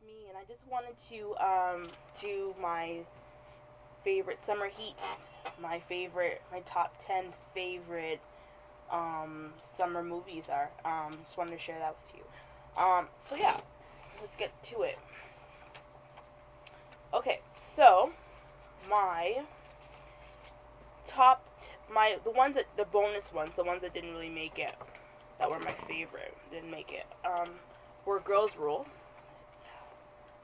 me, and I just wanted to do my favorite summer heat, my top 10 favorite summer movies are. Just wanted to share that with you. So yeah, let's get to it. Okay, so my the ones that the bonus ones, the ones that didn't really make it, that were my favorite, didn't make it. Were Girls Rule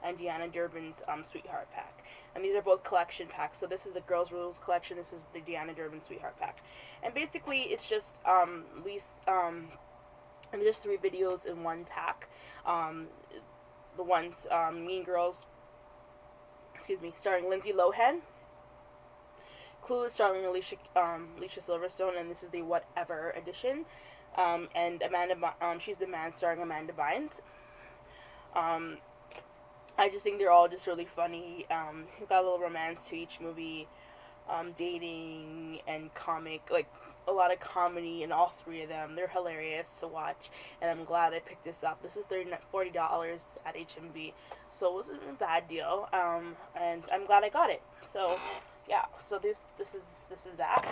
and Deanna Durbin's Sweetheart Pack. And these are both collection packs. So this is the Girls Rules collection. This is the Deanna Durbin Sweetheart Pack. And basically, it's just and just three videos in one pack. The ones Mean Girls, starring Lindsay Lohan. Clueless, starring Alicia Silverstone, and this is the Whatever edition. And she's the Man, starring Amanda Bynes. I just think they're all just really funny. You've got a little romance to each movie, dating and comic, like a lot of comedy in all three of them. They're hilarious to watch, and I'm glad I picked this up. This is $40 at HMV, so it wasn't a bad deal. And I'm glad I got it. So yeah, so this is that.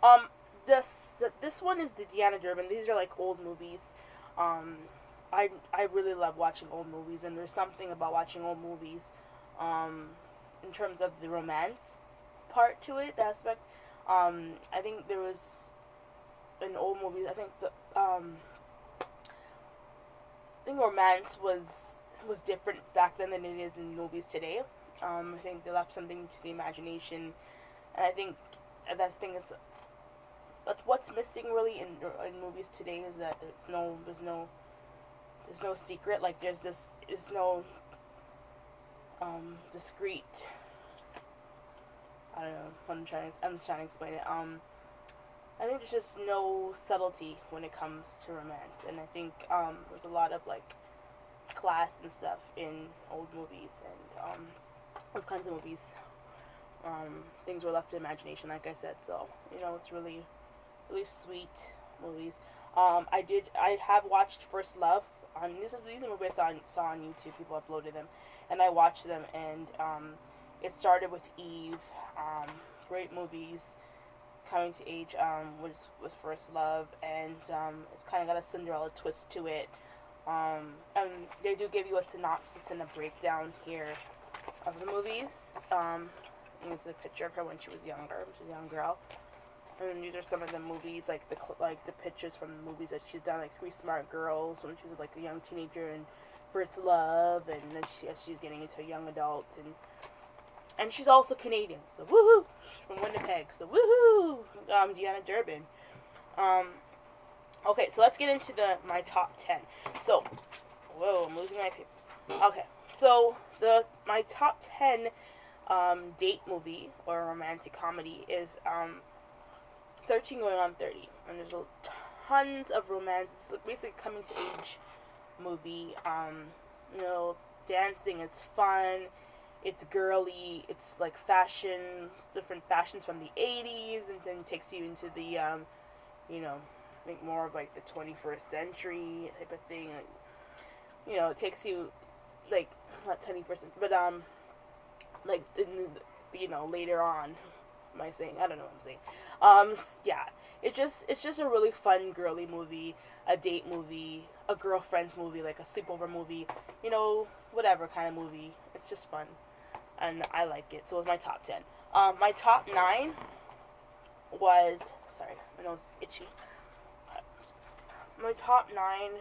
Um, this one is the Deanna Durbin. These are like old movies. Um, I really love watching old movies, and there's something about watching old movies, in terms of the romance part to it, the aspect. I think there was an old movie. I think romance was different back then than it is in movies today. I think they left something to the imagination, and I think that thing is that's what's missing really in movies today is that there's no secret, like there's no discreet. I don't know. I'm just trying to explain it. I think there's just no subtlety when it comes to romance, and I think there's a lot of like class and stuff in old movies, and those kinds of movies. Things were left to imagination, like I said. So it's really really sweet movies. I have watched First Love. These are movies I saw on YouTube. People uploaded them, and I watched them. And it started with Eve. Great movies. Coming to Age was with First Love, and it's kind of got a Cinderella twist to it. And they do give you a synopsis and a breakdown here of the movies. It's a picture of her when she was younger. She's a young girl. And these are some of the movies, like the pictures from the movies that she's done, like Three Smart Girls when she was like a young teenager, and First Love, and then as she's getting into a young adult, and she's also Canadian, so woohoo, from Winnipeg, so woohoo, Deanna Durbin. Okay, so let's get into my top 10. So, whoa, I'm losing my papers. Okay, so my top 10 date movie or romantic comedy is 13 going on 30, and there's tons of romance. It's basically coming to age movie. Dancing, it's fun, it's girly, it's like fashion, it's different fashions from the 80s, and then takes you into the I think more of like the 21st century type of thing. Like, it takes you like not 21st, but like later on. Am I saying? I don't know what I'm saying. Yeah, it's just a really fun girly movie, a date movie, a girlfriend's movie, like a sleepover movie, whatever kind of movie. It's just fun, and I like it. So it was my top 10. My top 9 was my nose is itchy. My top 9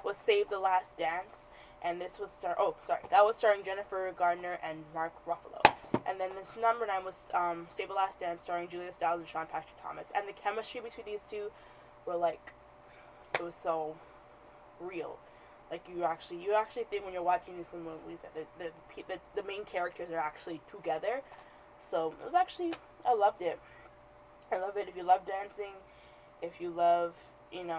was Save the Last Dance, and this was that was starring Jennifer Gardner and Mark Ruffalo. And then this number 9 was Save the Last Dance, starring Julia Stiles and Sean Patrick Thomas. And the chemistry between these two were like, it was so real. Like you actually think when you're watching these movies that the main characters are actually together. So it was actually, I loved it. I love it. If you love dancing, if you love, I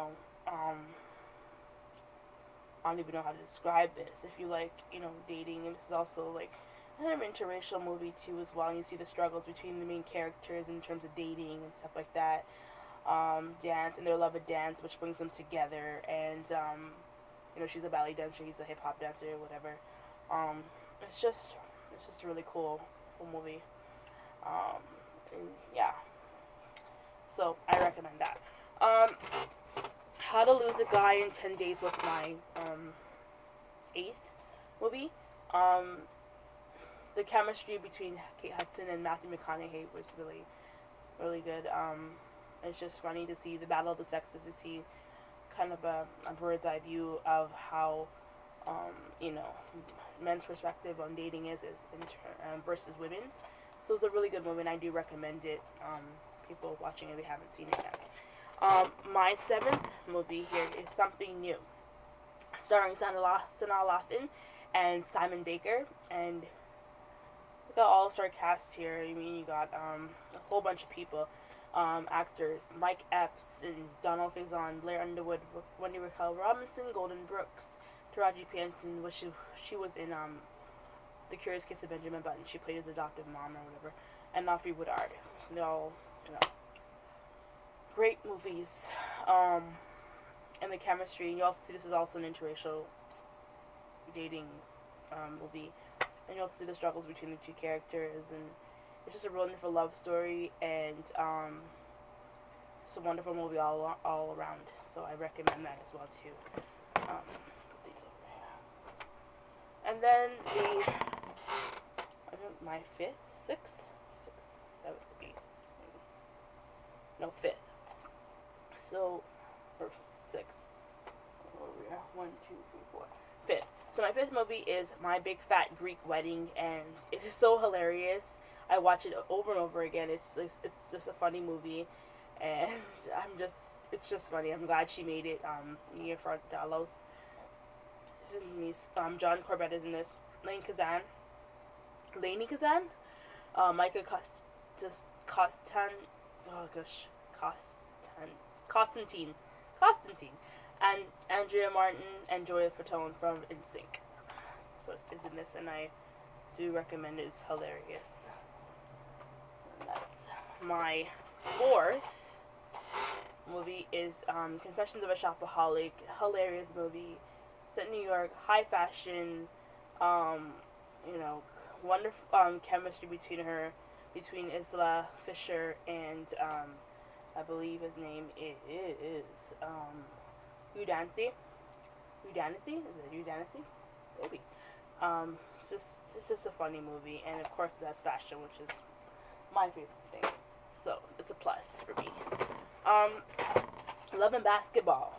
don't even know how to describe this. If you like, dating, and this is also like kind of an interracial movie too as well. And you see the struggles between the main characters in terms of dating and stuff like that. Dance and their love of dance, which brings them together. And she's a ballet dancer, he's a hip hop dancer, whatever. Um, it's just a really cool movie. Um, and yeah, so I recommend that. Um, How to Lose a Guy in 10 Days was my eighth movie. Um, the chemistry between Kate Hudson and Matthew McConaughey was really good. It's just funny to see the battle of the sexes, to see kind of a bird's eye view of how you know, men's perspective on dating versus women's. So it's a really good movie, and I do recommend it. People watching it, they haven't seen it yet. My seventh movie here is Something New, starring Sanaa Lathan and Simon Baker, and we got all-star cast here. I mean, you got a whole bunch of people, actors: Mike Epps and Donald Faison, Blair Underwood, Wendy Raquel Robinson, Golden Brooks, Taraji P. Henson, which she was in The Curious Case of Benjamin Button. She played his adoptive mom or whatever, and Alfre Woodard. So they all, you know, great movies. And the chemistry. And you also see this is also an interracial dating movie, and you also see the struggles between the two characters, and it's just a wonderful love story, and it's a wonderful movie all around. So I recommend that as well too. Um, and then my sixth, seventh, eighth, no, fifth. So, or sixth. Where are we at? 1, 2, 3, 4. Fifth. So my fifth movie is My Big Fat Greek Wedding, and it is so hilarious. I watch it over and over again. It's just a funny movie, and it's just funny. I'm glad she made it. Nia Fardalos. This is me. John Corbett is in this. Lainey Kazan. Micah Constantine, and Andrea Martin and Joya Fatone from NSYNC. So it's in this, and I do recommend it. It's hilarious. And that's my fourth movie is Confessions of a Shopaholic. Hilarious movie, set in New York, high fashion. You know, wonderful chemistry between Isla Fisher and I believe his name is Udancy. Udancy? Is it Udancy? Maybe. It's just a funny movie, and of course it has fashion, which is my favorite thing. So it's a plus for me. Love and Basketball.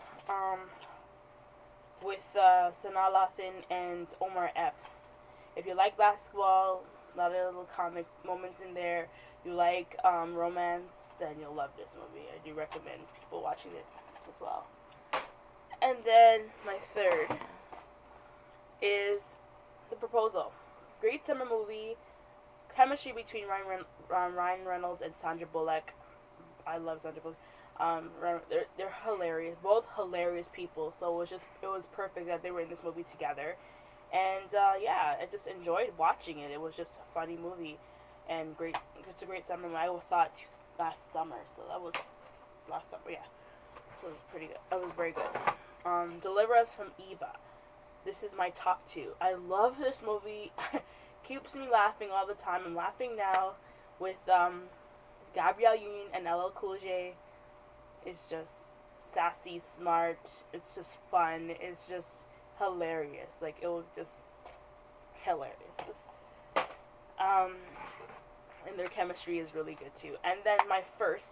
With Sanaa Lathan and Omar Epps. If you like basketball, a lot of little comic moments in there, you like romance, then you'll love this movie. I do recommend people watching it as well. And then my third is The Proposal. Great summer movie. Chemistry between Ryan Reynolds and Sandra Bullock. I love Sandra Bullock. They're hilarious. Both hilarious people. So it was perfect that they were in this movie together. And yeah, I just enjoyed watching it. It was just a funny movie, and great. It's a great summer. I saw it last summer, so that was last summer. Yeah, so it was pretty good. It was very good. Deliver Us from Eva. This is my top 2. I love this movie. Keeps me laughing all the time. I'm laughing now with Gabrielle Union and LL Cool J. It's just sassy, smart. It's just fun. It's just hilarious. Like, it was just hilarious. And their chemistry is really good too. And then my first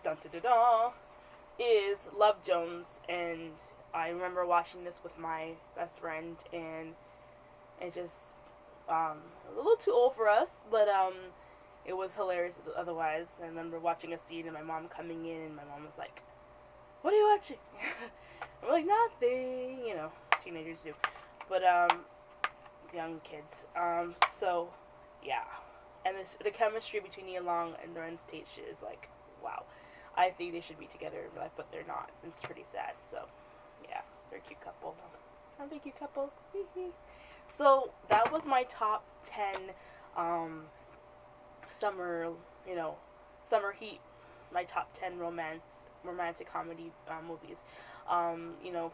is Love Jones, and I remember watching this with my best friend, and it just a little too old for us, but it was hilarious otherwise. I remember watching a scene and my mom coming in, and my mom was like, "What are you watching?" I'm like, "Nothing," you know, teenagers do. But young kids. So yeah. And the chemistry between Nia Long and Lorenz Tate is like, wow. I think they should be together in real life, but they're not. It's pretty sad. So yeah, they're a cute couple. Aren't they a cute couple? So that was my top 10 summer heat, my top 10 romantic comedy movies.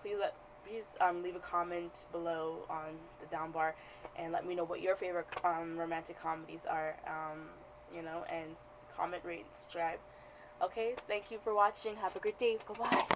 Please please leave a comment below on the down bar and let me know what your favorite romantic comedies are. And comment, rate, and subscribe. Okay, thank you for watching. Have a good day. Bye bye.